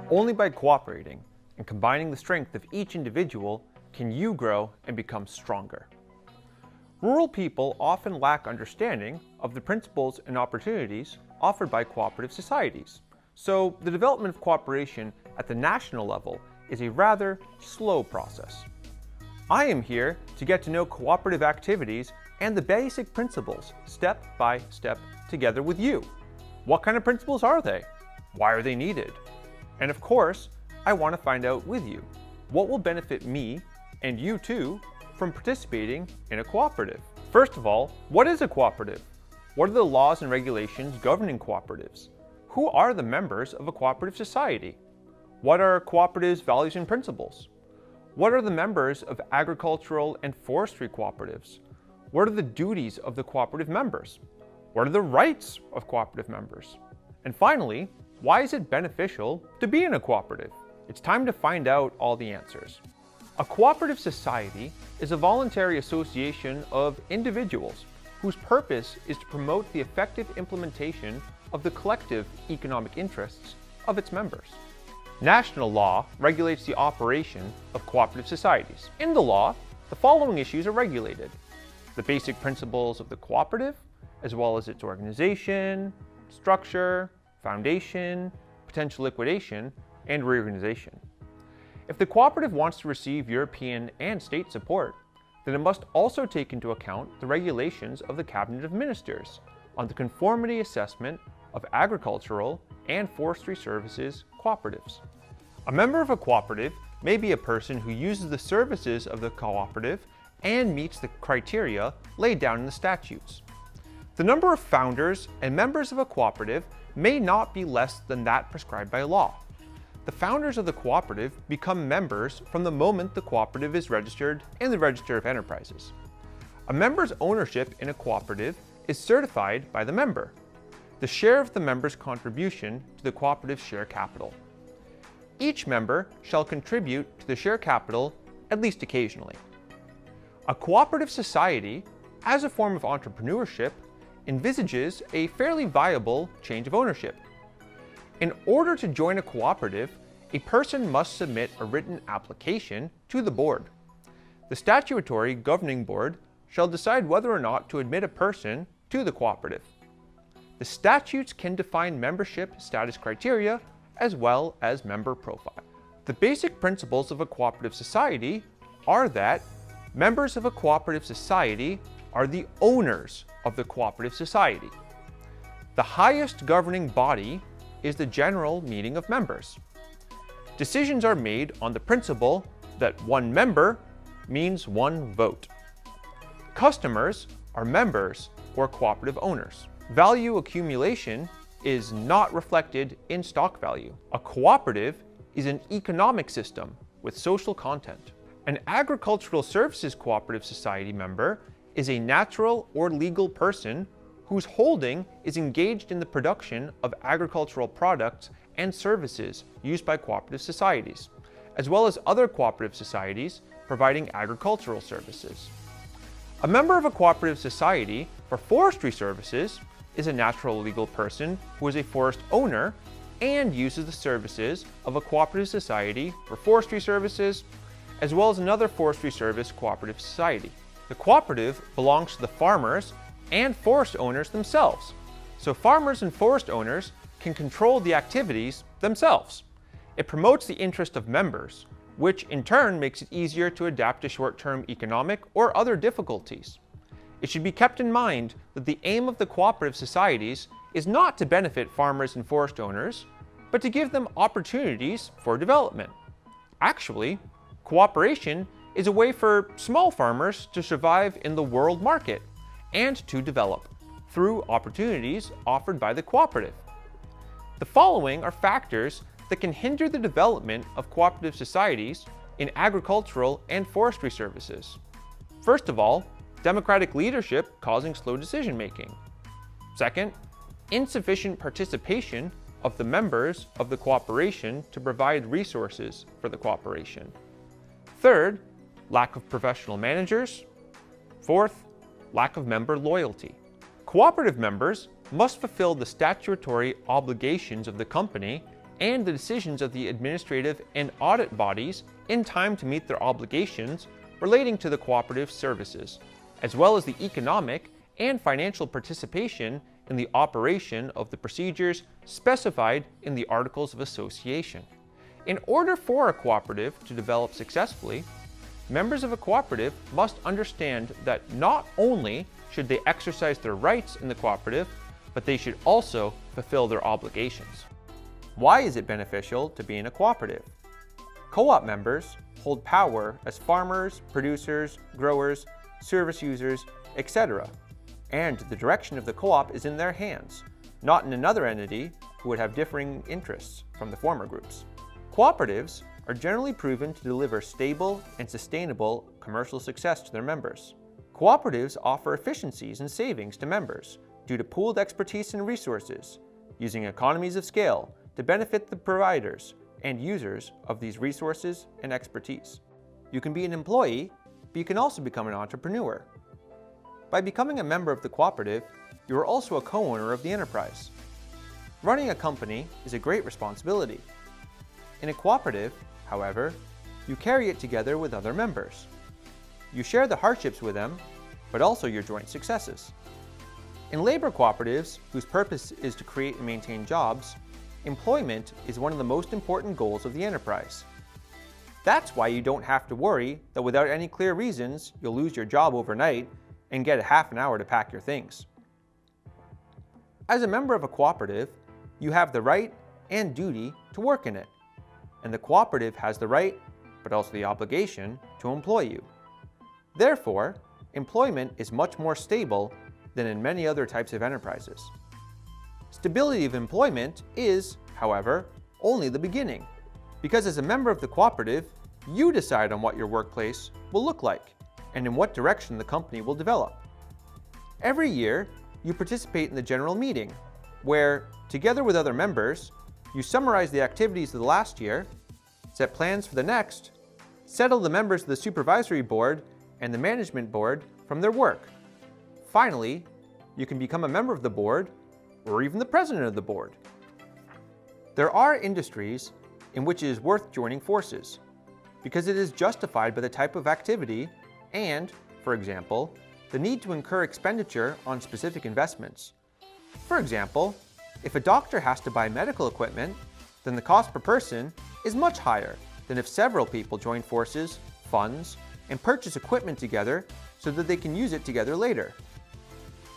Only by cooperating and combining the strength of each individual can you grow and become stronger. Rural people often lack understanding of the principles and opportunities offered by cooperative societies, so the development of cooperation at the national level is a rather slow process. I am here to get to know cooperative activities and the basic principles step by step together with you. What kind of principles are they? Why are they needed? And of course, I want to find out with you what will benefit me and you too from participating in a cooperative. First of all, what is a cooperative? What are the laws and regulations governing cooperatives? Who are the members of a cooperative society? What are cooperatives' values and principles? What are the members of agricultural and forestry cooperatives? What are the duties of the cooperative members? What are the rights of cooperative members? And finally, why is it beneficial to be in a cooperative? It's time to find out all the answers. A cooperative society is a voluntary association of individuals whose purpose is to promote the effective implementation of the collective economic interests of its members. National law regulates the operation of cooperative societies. In the law, the following issues are regulated: the basic principles of the cooperative, as well as its organization, structure, foundation, potential liquidation, and reorganization. If the cooperative wants to receive European and state support, then it must also take into account the regulations of the Cabinet of Ministers on the conformity assessment of agricultural and forestry services cooperatives. A member of a cooperative may be a person who uses the services of the cooperative and meets the criteria laid down in the statutes. The number of founders and members of a cooperative may not be less than that prescribed by law. The founders of the cooperative become members from the moment the cooperative is registered in the Register of Enterprises. A member's ownership in a cooperative is certified by the member, the share of the member's contribution to the cooperative's share capital. Each member shall contribute to the share capital at least occasionally. A cooperative society, as a form of entrepreneurship, envisages a fairly viable change of ownership. In order to join a cooperative, a person must submit a written application to the board. The statutory governing board shall decide whether or not to admit a person to the cooperative. The statutes can define membership status criteria as well as member profile. The basic principles of a cooperative society are that members of a cooperative society are the owners of the cooperative society. The highest governing body is the general meeting of members. Decisions are made on the principle that one member means one vote. Customers are members or cooperative owners. Value accumulation is not reflected in stock value. A cooperative is an economic system with social content. An agricultural services cooperative society member is a natural or legal person whose holding is engaged in the production of agricultural products and services used by cooperative societies, as well as other cooperative societies providing agricultural services. A member of a cooperative society for forestry services is a natural or legal person who is a forest owner and uses the services of a cooperative society for forestry services, as well as another forestry service cooperative society. The cooperative belongs to the farmers and forest owners themselves, so farmers and forest owners can control the activities themselves. It promotes the interest of members, which in turn makes it easier to adapt to short-term economic or other difficulties. It should be kept in mind that the aim of the cooperative societies is not to benefit farmers and forest owners, but to give them opportunities for development. Actually, cooperation is a way for small farmers to survive in the world market and to develop through opportunities offered by the cooperative. The following are factors that can hinder the development of cooperative societies in agricultural and forestry services. First of all, democratic leadership causing slow decision making. Second, insufficient participation of the members of the cooperation to provide resources for the cooperation. Third, lack of professional managers. Fourth, lack of member loyalty. Cooperative members must fulfill the statutory obligations of the company and the decisions of the administrative and audit bodies in time to meet their obligations relating to the cooperative services, as well as the economic and financial participation in the operation of the procedures specified in the Articles of Association. In order for a cooperative to develop successfully, members of a cooperative must understand that not only should they exercise their rights in the cooperative, but they should also fulfill their obligations. Why is it beneficial to be in a cooperative? Co-op members hold power as farmers, producers, growers, service users, etc., and the direction of the co-op is in their hands, not in another entity who would have differing interests from the former groups. Cooperatives are generally proven to deliver stable and sustainable commercial success to their members. Cooperatives offer efficiencies and savings to members due to pooled expertise and resources, using economies of scale to benefit the providers and users of these resources and expertise. You can be an employee, but you can also become an entrepreneur. By becoming a member of the cooperative, you are also a co-owner of the enterprise. Running a company is a great responsibility. In a cooperative, however, you carry it together with other members. You share the hardships with them, but also your joint successes. In labor cooperatives, whose purpose is to create and maintain jobs, employment is one of the most important goals of the enterprise. That's why you don't have to worry that without any clear reasons, you'll lose your job overnight and get a half an hour to pack your things. As a member of a cooperative, you have the right and duty to work in it, and the cooperative has the right, but also the obligation, to employ you. Therefore, employment is much more stable than in many other types of enterprises. Stability of employment is, however, only the beginning, because as a member of the cooperative, you decide on what your workplace will look like and in what direction the company will develop. Every year, you participate in the general meeting, where, together with other members, you summarize the activities of the last year, set plans for the next, settle the members of the supervisory board and the management board from their work. Finally, you can become a member of the board or even the president of the board. There are industries in which it is worth joining forces because it is justified by the type of activity and, for example, the need to incur expenditure on specific investments. For example, if a doctor has to buy medical equipment, then the cost per person is much higher than if several people join forces, funds, and purchase equipment together so that they can use it together later.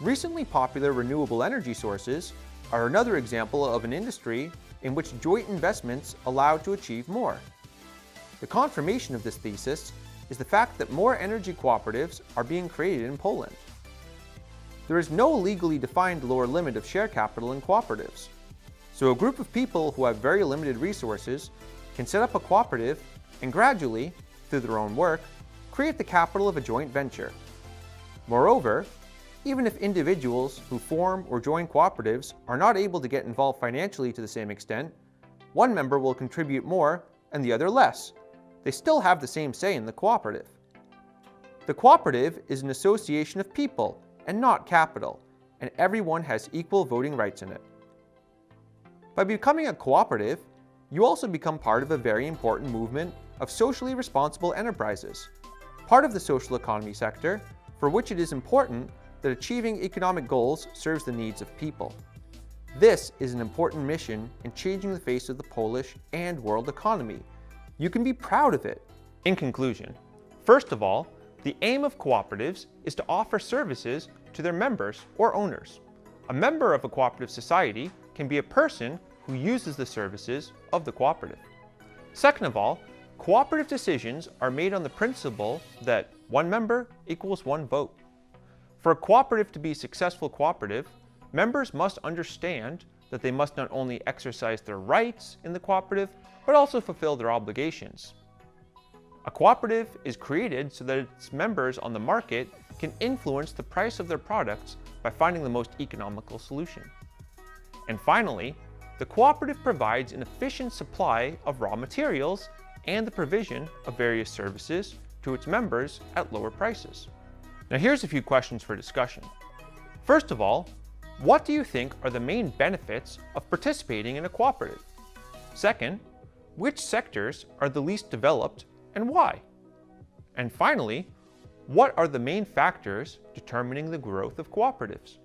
Recently popular renewable energy sources are another example of an industry in which joint investments allow to achieve more. The confirmation of this thesis is the fact that more energy cooperatives are being created in Poland. There is no legally defined lower limit of share capital in cooperatives, so a group of people who have very limited resources can set up a cooperative and gradually, through their own work, create the capital of a joint venture. Moreover, even if individuals who form or join cooperatives are not able to get involved financially to the same extent, one member will contribute more and the other less. They still have the same say in the cooperative. The cooperative is an association of people and not capital, and everyone has equal voting rights in it. By becoming a cooperative, you also become part of a very important movement of socially responsible enterprises, part of the social economy sector, for which it is important that achieving economic goals serves the needs of people. This is an important mission in changing the face of the Polish and world economy. You can be proud of it. In conclusion, first of all, the aim of cooperatives is to offer services to their members or owners. A member of a cooperative society can be a person who uses the services of the cooperative. Second of all, cooperative decisions are made on the principle that one member equals one vote. For a cooperative to be a successful cooperative, members must understand that they must not only exercise their rights in the cooperative, but also fulfill their obligations. A cooperative is created so that its members on the market can influence the price of their products by finding the most economical solution. And finally, the cooperative provides an efficient supply of raw materials and the provision of various services to its members at lower prices. Now here's a few questions for discussion. First of all, What do you think are the main benefits of participating in a cooperative? Second, which sectors are the least developed and why? And finally, what are the main factors determining the growth of cooperatives?